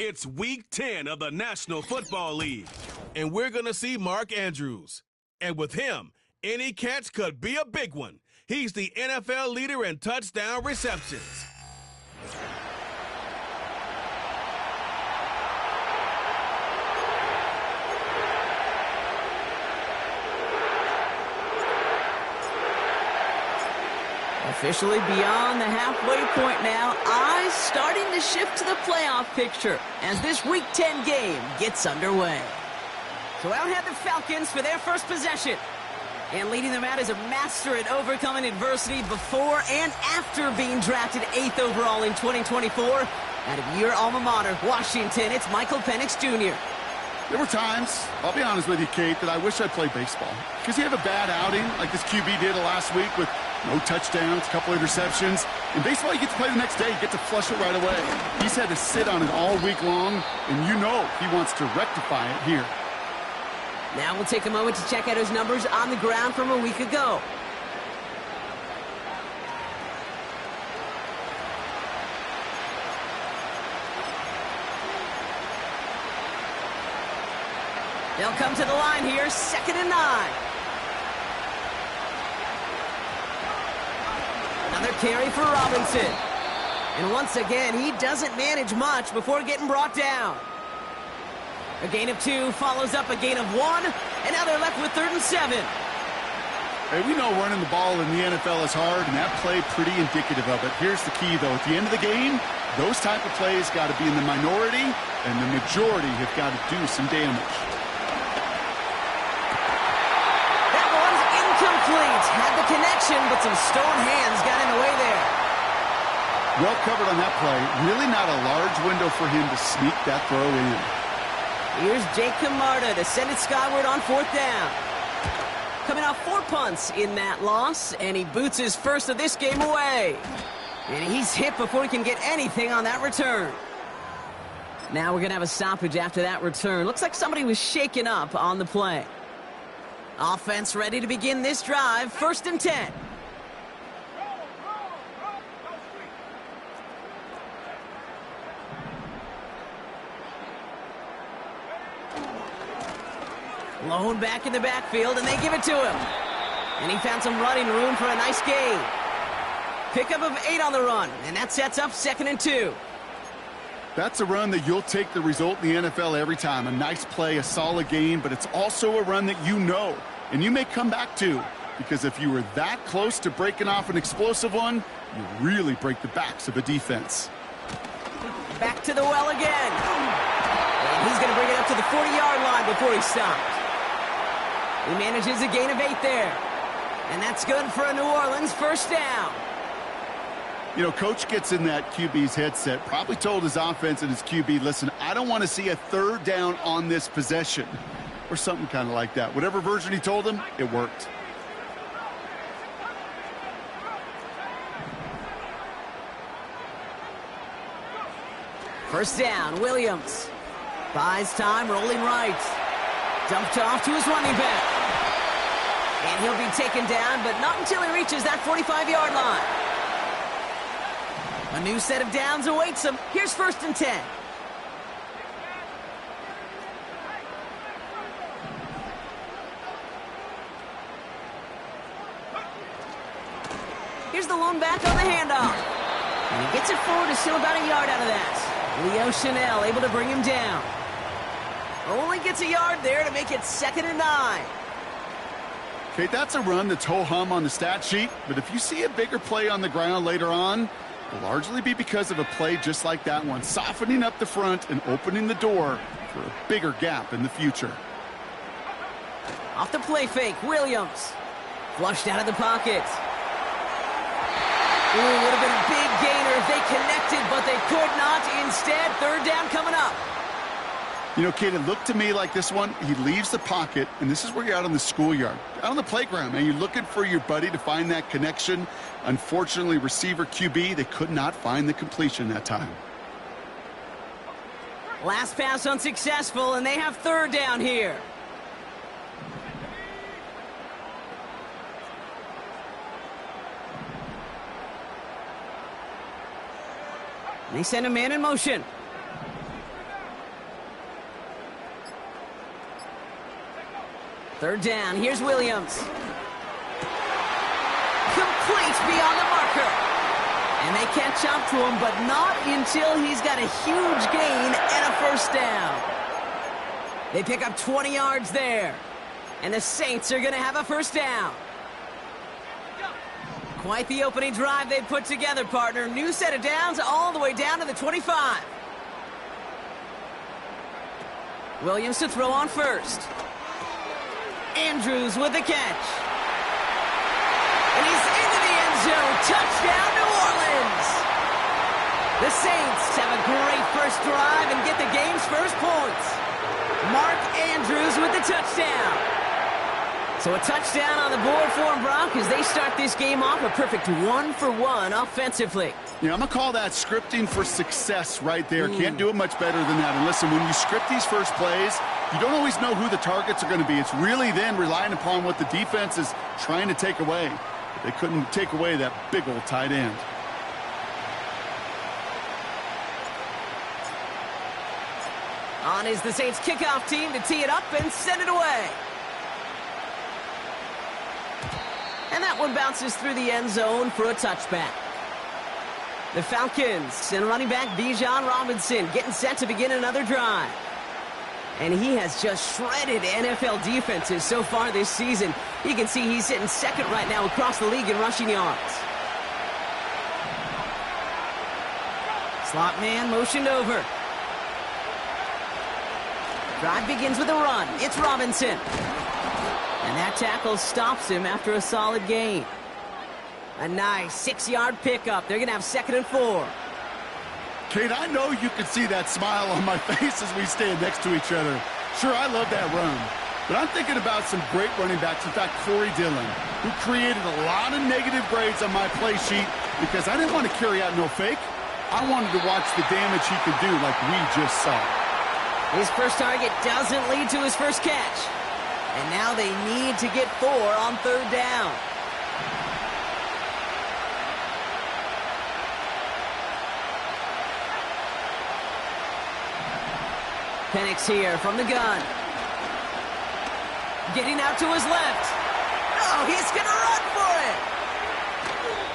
It's Week 10 of the National Football League, and we're going to see Mark Andrews. And with him, any catch could be a big one. He's the NFL leader in touchdown receptions. Officially beyond the halfway point now, eyes starting to shift to the playoff picture as this Week 10 game gets underway. So out head the Falcons for their first possession. And leading them out is a master at overcoming adversity before and after being drafted 8th overall in 2024. Out of your alma mater, Washington, it's Michael Penix Jr. There were times, I'll be honest with you, Kate, that I wish I played baseball. Because you have a bad outing like this QB did last week with no touchdowns, a couple interceptions. In baseball, you get to play the next day. You get to flush it right away. He's had to sit on it all week long, and you know he wants to rectify it here. Now we'll take a moment to check out his numbers on the ground from a week ago. They'll come to the line here, 2nd and 9. Another carry for Robinson. And once again, he doesn't manage much before getting brought down. A gain of 2 follows up a gain of 1, and now they're left with 3rd and 7. Hey, we know running the ball in the NFL is hard, and that play pretty indicative of it. Here's the key, though. At the end of the game, those type of plays got to be in the minority, and the majority have got to do some damage. That one's incomplete. Had the connection, but some stone hands got in the way there. Well covered on that play. Really not a large window for him to sneak that throw in. Here's Jake Camarda to send it skyward on 4th down. Coming off 4 punts in that loss, and he boots his first of this game away. And he's hit before he can get anything on that return. Now we're going to have a stoppage after that return. Looks like somebody was shaken up on the play. Offense ready to begin this drive, 1st and 10. Lone back in the backfield, and they give it to him. And he found some running room for a nice gain. Pickup of 8 on the run, and that sets up 2nd and 2. That's a run that you'll take the result in the NFL every time. A nice play, a solid game, but it's also a run that you know, and you may come back to. Because if you were that close to breaking off an explosive one, you really break the backs of a defense. Back to the well again. And he's going to bring it up to the 40-yard line before he stopped. He manages a gain of 8 there. And that's good for a New Orleans 1st down. You know, Coach gets in that QB's headset, probably told his offense and his QB, listen, I don't want to see a 3rd down on this possession. Or something kind of like that. Whatever version he told him, it worked. First down, Williams. Buys time, rolling right. Dumped off to his running back. And he'll be taken down, but not until he reaches that 45-yard line. A new set of downs awaits him. Here's 1st and 10. Here's the lone back on the handoff. And he gets it forward to still about a yard out of that. Leo Chanel able to bring him down. Only gets a yard there to make it 2nd and 9. Okay, that's a run that's ho-hum on the stat sheet, but if you see a bigger play on the ground later on, it'll largely be because of a play just like that one, softening up the front and opening the door for a bigger gap in the future. Off the play fake, Williams. Flushed out of the pocket. Ooh, would have been a big gainer if they connected, but they could not. Instead, 3rd down coming up. You know, Kate, it looked to me like this one, he leaves the pocket, and this is where you're out on the schoolyard, out on the playground, man. You're looking for your buddy to find that connection. Unfortunately, receiver QB, they could not find the completion that time. Last pass unsuccessful, and they have third down here. They send a man in motion. Third down. Here's Williams. Complete beyond the marker. And they catch up to him, but not until he's got a huge gain and a first down. They pick up 20 yards there. And the Saints are going to have a first down. Quite the opening drive they put together, partner. New set of downs all the way down to the 25. Williams to throw on first. Andrews with the catch. And he's into the end zone. Touchdown, New Orleans. The Saints have a great first drive and get the game's first points. Mark Andrews with the touchdown. So a touchdown on the board for them, Brock, as they start this game off a perfect 1-for-1 offensively. Yeah, I'm going to call that scripting for success right there. Can't do it much better than that. And listen, when you script these first plays, you don't always know who the targets are going to be. It's really then relying upon what the defense is trying to take away. But they couldn't take away that big old tight end. On is the Saints kickoff team to tee it up and send it away. And that one bounces through the end zone for a touchback. The Falcons and running back Bijan Robinson getting set to begin another drive. And he has just shredded NFL defenses so far this season. You can see he's sitting second right now across the league in rushing yards. Slot man motioned over. Drive begins with a run. It's Robinson. And that tackle stops him after a solid gain. A nice 6-yard pickup. They're going to have 2nd and 4. Kate, I know you can see that smile on my face as we stand next to each other. Sure, I love that run. But I'm thinking about some great running backs. In fact, Corey Dillon, who created a lot of negative grades on my play sheet because I didn't want to carry out no fake. I wanted to watch the damage he could do like we just saw. His first target doesn't lead to his first catch. And now they need to get 4 on third down. Penix here from the gun. Getting out to his left. Oh, he's going to run for it.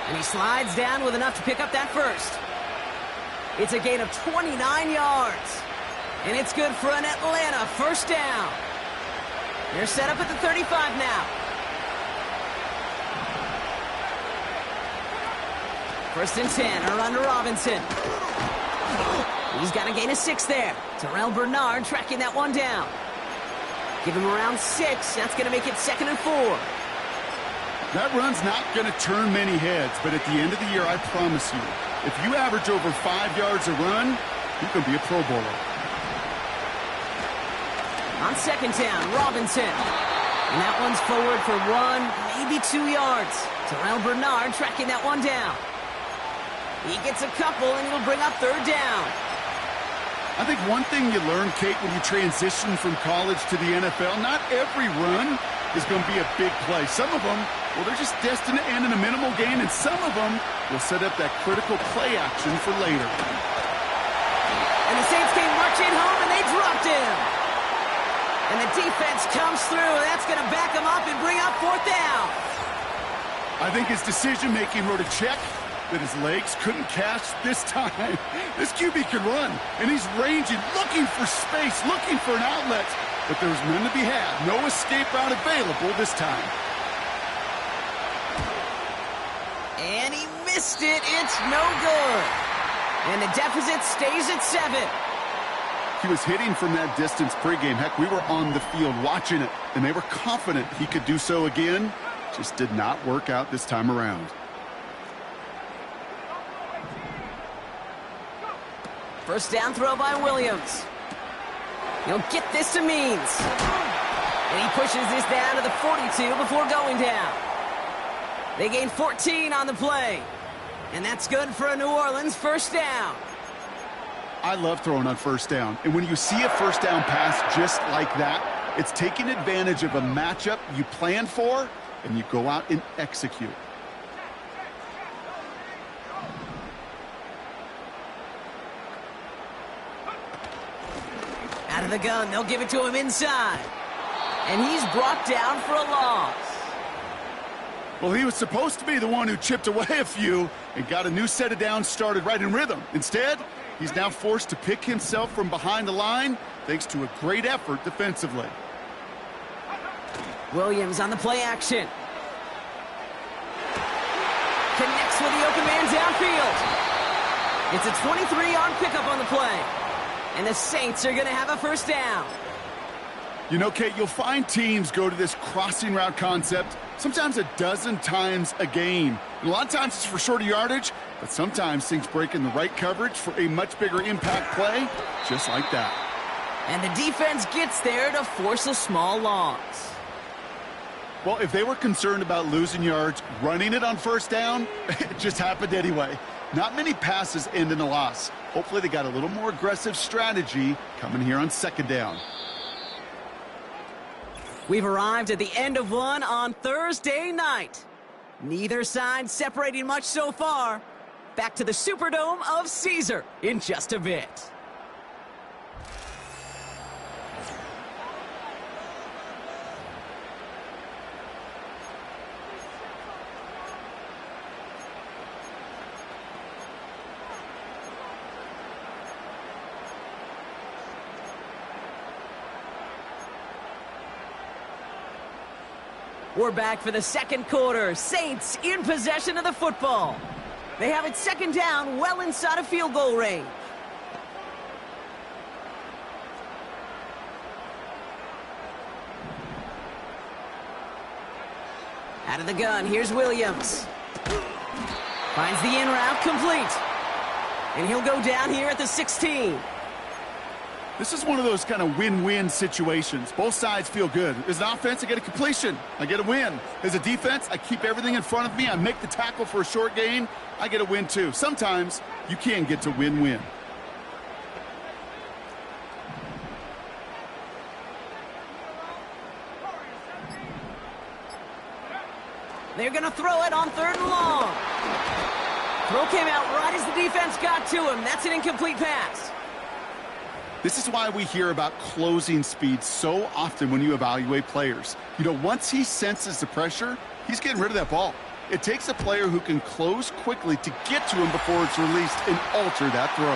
And he slides down with enough to pick up that first. It's a gain of 29 yards. And it's good for an Atlanta first down. They're set up at the 35 now. First and 10, a run to Robinson. He's got a gain of 6 there. Terrell Bernard tracking that one down. Give him around 6. That's going to make it 2nd and 4. That run's not going to turn many heads, but at the end of the year, I promise you, if you average over 5 yards a run, you can be a Pro Bowler. On 2nd down, Robinson. And that one's forward for 1, maybe 2 yards. Terrell Bernard tracking that one down. He gets a couple, and it'll bring up 3rd down. I think one thing you learn, Kate, when you transition from college to the NFL, not every run is going to be a big play. Some of them, well, they're just destined to end in a minimal gain, and some of them will set up that critical play action for later. And the Saints came marching home, and they dropped him. And the defense comes through, and that's going to back him up and bring up 4th down. I think his decision-making wrote a check that his legs couldn't catch this time. This QB can run, and he's ranging, looking for space, looking for an outlet. But there was none to be had. No escape route available this time. And he missed it. It's no good. And the deficit stays at 7. He was hitting from that distance pregame. Heck, we were on the field watching it, and they were confident he could do so again. Just did not work out this time around. First down throw by Williams. He'll get this to Means. And he pushes this down to the 42 before going down. They gain 14 on the play. And that's good for a New Orleans first down. I love throwing on first down. And when you see a first down pass just like that, it's taking advantage of a matchup you plan for, and you go out and execute. Out of the gun, they'll give it to him inside. And he's brought down for a loss. Well, he was supposed to be the one who chipped away a few and got a new set of downs started right in rhythm. Instead, he's now forced to pick himself from behind the line thanks to a great effort defensively. Williams on the play action. Connects with the open man downfield. It's a 23-yard pickup on the play. And the Saints are going to have a first down. You know, Kate, you'll find teams go to this crossing route concept sometimes a dozen times a game. And a lot of times it's for shorter yardage, but sometimes things break in the right coverage for a much bigger impact play, just like that. And the defense gets there to force a small loss. Well, if they were concerned about losing yards, running it on first down, it just happened anyway. Not many passes end in a loss. Hopefully they got a little more aggressive strategy coming here on second down. We've arrived at the end of one on Thursday night. Neither side separating much so far. Back to the Superdome of Caesar in just a bit. We're back for the second quarter. Saints in possession of the football. They have it second down, well inside of field goal range. Out of the gun, here's Williams. Finds the in route complete. And he'll go down here at the 16. This is one of those kind of win-win situations. Both sides feel good. As an offense, I get a completion. I get a win. As a defense, I keep everything in front of me. I make the tackle for a short gain. I get a win, too. Sometimes you can get to win-win. They're going to throw it on third and long. Throw came out right as the defense got to him. That's an incomplete pass. This is why we hear about closing speed so often when you evaluate players. You know, once he senses the pressure, he's getting rid of that ball. It takes a player who can close quickly to get to him before it's released and alter that throw.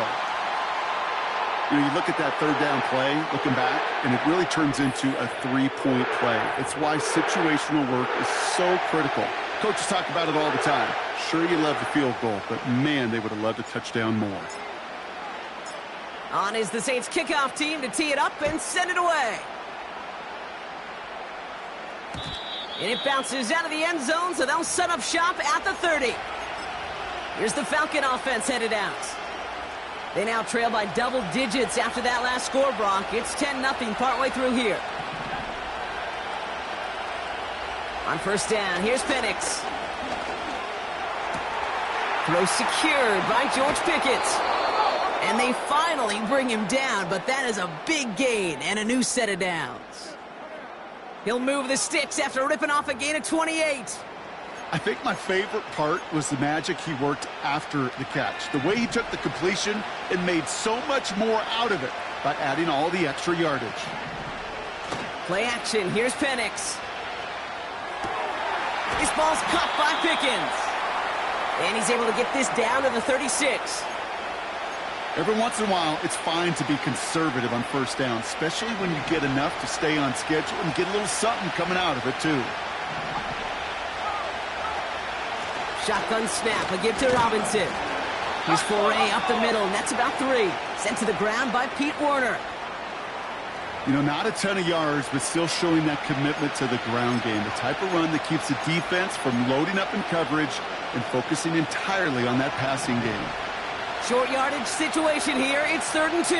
You know, you look at that third down play, looking back, and it really turns into a three-point play. It's why situational work is so critical. Coaches talk about it all the time. Sure, you love the field goal, but man, they would have loved a touchdown more. On is the Saints kickoff team to tee it up and send it away. And it bounces out of the end zone, so they'll set up shop at the 30. Here's the Falcon offense headed out. They now trail by double digits after that last score, Brock. It's 10-0 partway through here. On first down, here's Penix. Throw secured by George Pickett. And they finally bring him down, but that is a big gain and a new set of downs. He'll move the sticks after ripping off a gain of 28. I think my favorite part was the magic he worked after the catch. The way he took the completion and made so much more out of it by adding all the extra yardage. Play action. Here's Penix. This ball's caught by Pickens. And he's able to get this down to the 36. Every once in a while, it's fine to be conservative on first down, especially when you get enough to stay on schedule and get a little something coming out of it, too. Shotgun snap, a give to Robinson. He's foray up the middle, and that's about 3. Sent to the ground by Pete Werner. You know, not a ton of yards, but still showing that commitment to the ground game. The type of run that keeps the defense from loading up in coverage and focusing entirely on that passing game. Short yardage situation here. It's 3rd and 2.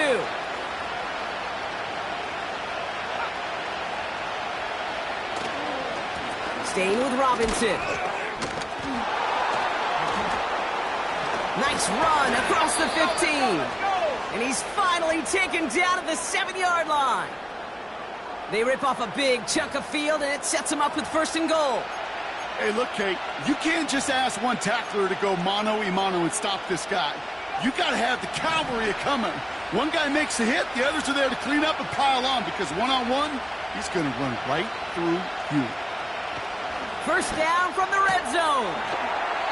Staying with Robinson. Nice run across the 15. And he's finally taken down at the 7-yard line. They rip off a big chunk of field, and it sets them up with 1st and goal. Hey, look, Kate, you can't just ask one tackler to go mano-a-mano and stop this guy. You got to have the cavalry coming. One guy makes a hit, the others are there to clean up and pile on, because one-on-one, he's going to run right through you. 1st down from the red zone.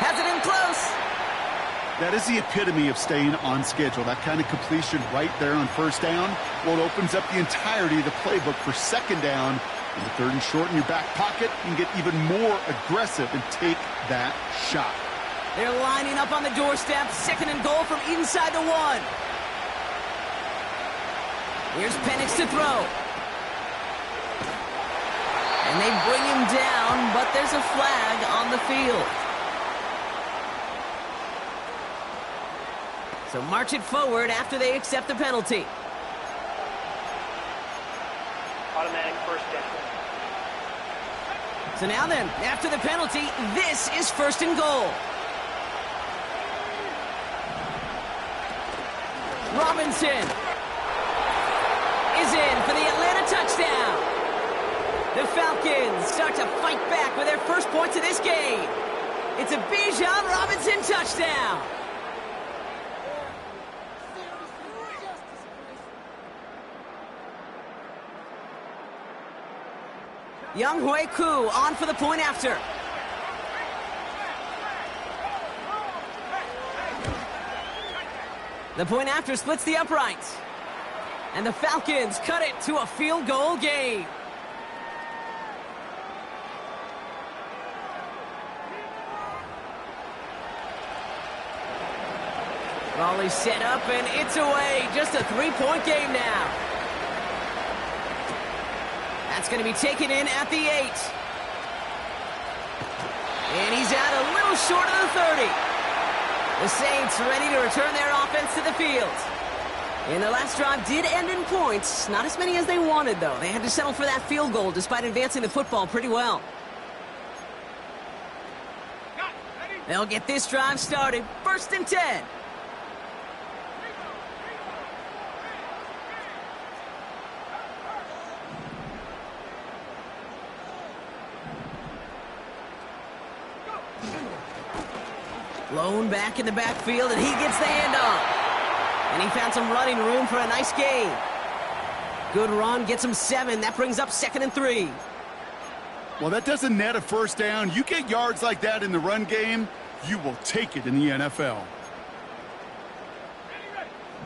Has it in close. That is the epitome of staying on schedule. That kind of completion right there on 1st down. Well, it opens up the entirety of the playbook for 2nd down. In the 3rd and short in your back pocket, you can get even more aggressive and take that shot. They're lining up on the doorstep. 2nd and goal from inside the 1. Here's Penix to throw. And they bring him down, but there's a flag on the field. So march it forward after they accept the penalty. Automatic 1st down. So now then, after the penalty, this is 1st and goal. Robinson is in for the Atlanta touchdown. The Falcons start to fight back with their 1st points of this game. It's a Bijan Robinson touchdown. Young Hui Koo on for the point after. The point after splits the uprights. And the Falcons cut it to a field goal game. Raleigh set up and it's away. Just a 3-point game now. That's going to be taken in at the 8. And he's out a little short of the 30. The Saints ready to return their offense to the field. And the last drive did end in points. Not as many as they wanted, though. They had to settle for that field goal despite advancing the football pretty well. They'll get this drive started. 1st and 10. Lone back in the backfield, and he gets the handoff. And he found some running room for a nice gain. Good run, gets him 7. That brings up 2nd and 3. Well, that doesn't net a 1st down. You get yards like that in the run game, you will take it in the NFL.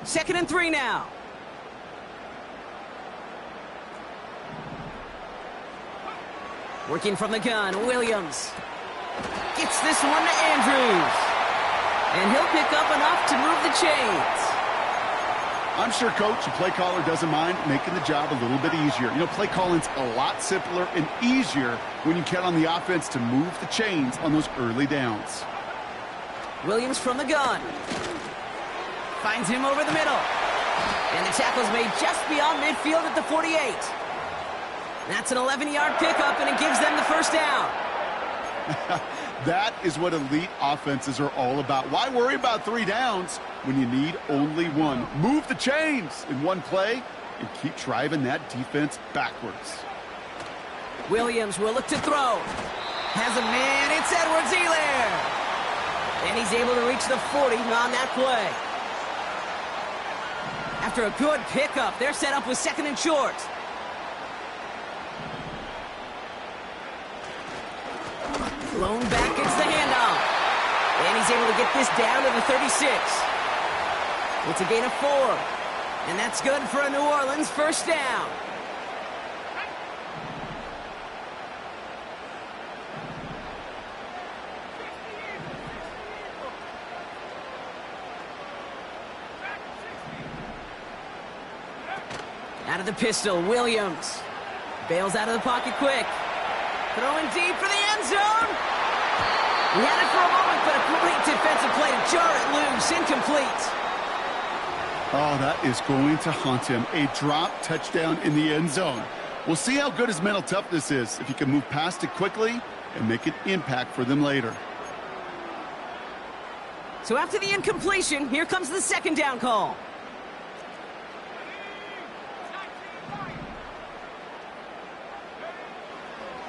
2nd and 3 now. Working from the gun, Williams. Gets this one to Andrews. And he'll pick up enough to move the chains. I'm sure Coach, the play caller, doesn't mind making the job a little bit easier. You know, play calling's a lot simpler and easier when you count on the offense to move the chains on those early downs. Williams from the gun. Finds him over the middle. And the tackle's made just beyond midfield at the 48. That's an 11-yard pickup, and it gives them the 1st down. That is what elite offenses are all about. Why worry about 3 downs when you need only 1? Move the chains in one play and keep driving that defense backwards. Williams will look to throw. Has a man. It's Edwards-Helaire. And he's able to reach the 40 on that play. After a good pickup, they're set up with 2nd and short. Lone back gets the handoff. And he's able to get this down to the 36. It's a gain of 4. And that's good for a New Orleans 1st down. Out of the pistol, Williams. Bails out of the pocket quick. Throwing deep for the end zone. He had it for a moment, but a great defensive play to jar it loose. Incomplete. Oh, that is going to haunt him. A drop touchdown in the end zone. We'll see how good his mental toughness is. If he can move past it quickly, and make an impact for them later. So after the incompletion, here comes the second down call.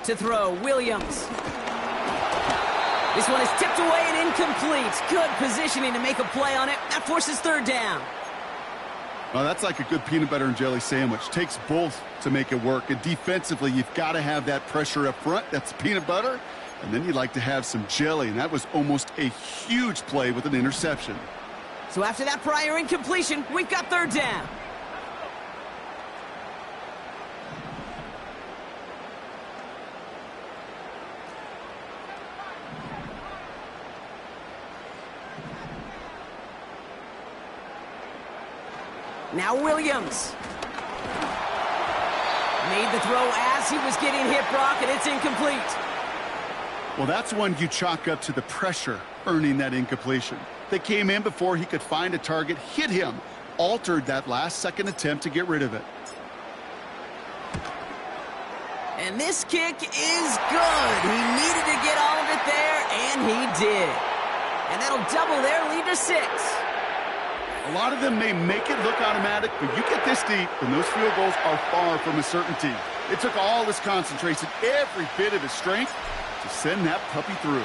To throw, Williams. This one is tipped away and incomplete. Good positioning to make a play on it. That forces third down. Well, that's like a good peanut butter and jelly sandwich. Takes both to make it work. And defensively, you've got to have that pressure up front. That's peanut butter. And then you'd like to have some jelly. And that was almost a huge play with an interception. So after that prior incompletion, we've got third down. Now Williams. Made the throw as he was getting hit, Brock, and it's incomplete. Well, that's one you chalk up to the pressure earning that incompletion. They came in before he could find a target, hit him, altered that last-second attempt to get rid of it. And this kick is good. He needed to get all of it there, and he did. And that'll double their lead to 6. A lot of them may make it look automatic, but you get this deep, and those field goals are far from a certainty. It took all his concentration, every bit of his strength, to send that puppy through.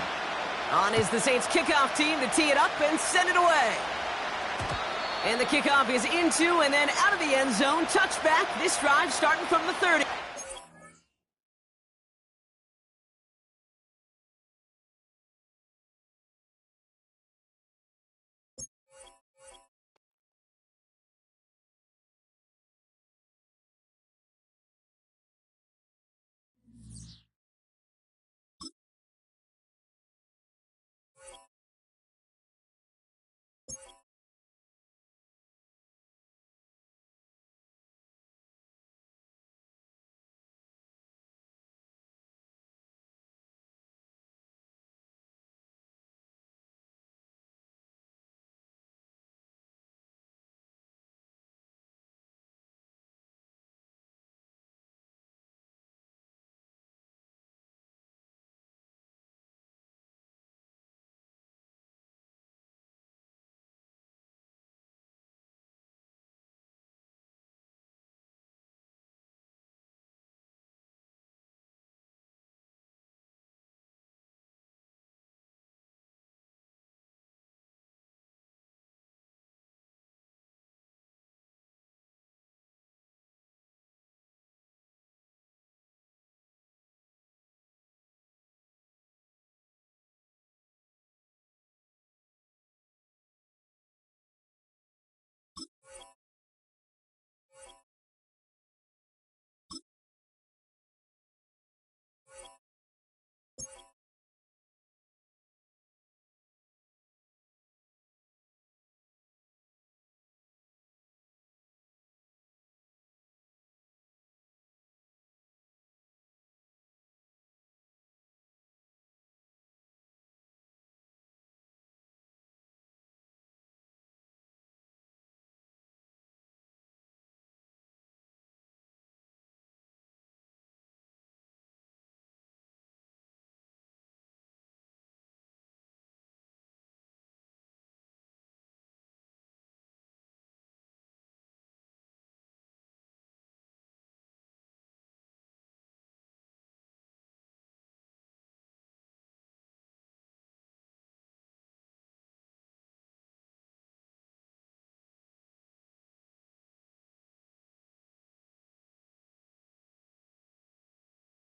On is the Saints kickoff team to tee it up and send it away. And the kickoff is into and then out of the end zone. Touchback. This drive starting from the 30.